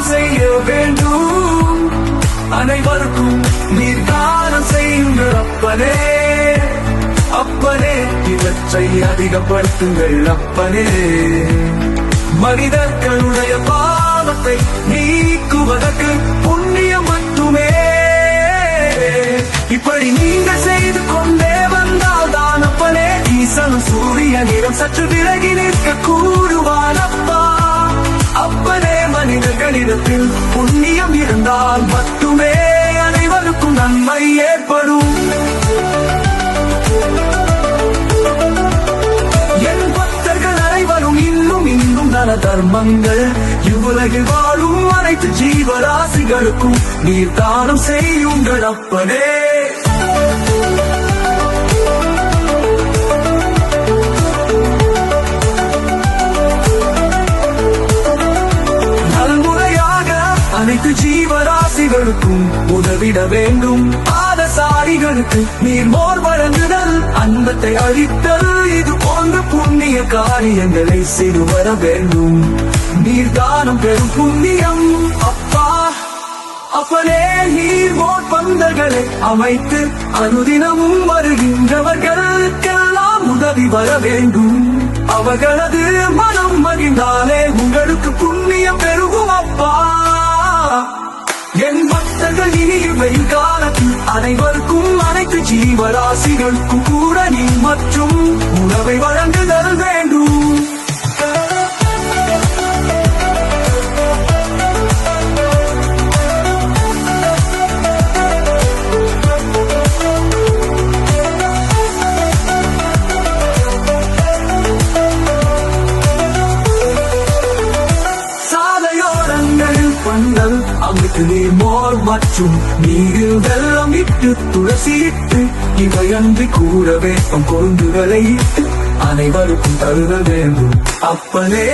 தானம் செய்ய வேண்டும். அனைவருக்கும் நீர் தானம் செய்யுங்கள் அப்பனே. அப்பனே இவற்றை அதிகப்படுத்துங்கள் அப்பனே. மனிதர்களுடைய பாவத்தை நீக்குவதற்கு புண்ணியம் மட்டுமே. இப்படி நீங்கள் செய்து கொண்டே வந்தால் தான் அப்பனே ஈசனும் சூரியனிடம் சற்று விலகி நிற்க கூடுவானப்பா. அப்பனே மனிதர்களிடத்தில் புண்ணியம் இருந்தால் மட்டுமே அனைவருக்கும் நன்மை ஏற்படும். என் பக்தர்கள் அனைவரும் இன்னும் இன்னும் நல தர்மங்கள் இவ்வுலகில் வாழும் அனைத்து ஜீவராசிகளுக்கும் நீர் தானம் செய்யுங்கள் அப்பனே. அனைத்து ஜீவராசிகளுக்கும் உதவிட வேண்டும். பாதசாரிகளுக்கு நீர் மோர் வழங்குதல், அன்பத்தை அளித்தல், இது போன்ற புண்ணிய காரியங்களை செய்து வர வேண்டும். நீர் தானம் பெறும் புண்ணியம் அப்பா. அப்பனே நீர் மோர் பந்தல்களை அமைத்து அனுதினமும் வருகின்றவர்களுக்கெல்லாம் உதவி வர வேண்டும். அவர்களது மனம் மகிழ்ந்தாலே உங்களுக்கு புண்ணியம் பெருகும் அப்பா. என் பக்தர்கள் இனிவை காலத்தில் அனைவருக்கும் அனைத்து ஜீவராசிகளுக்கும் கூட நீ மற்றும் உணவை வழங்குதல் வேண்டும். பந்தல் அமைத்து நீர் மோர் மற்றும் நீரில் வெள்ளம் இட்டு துளசி இட்டு இவையன்றி கூடவே கொழுந்துகளை இட்டு அனைவருக்கும் தருத வேண்டும் அப்பனே.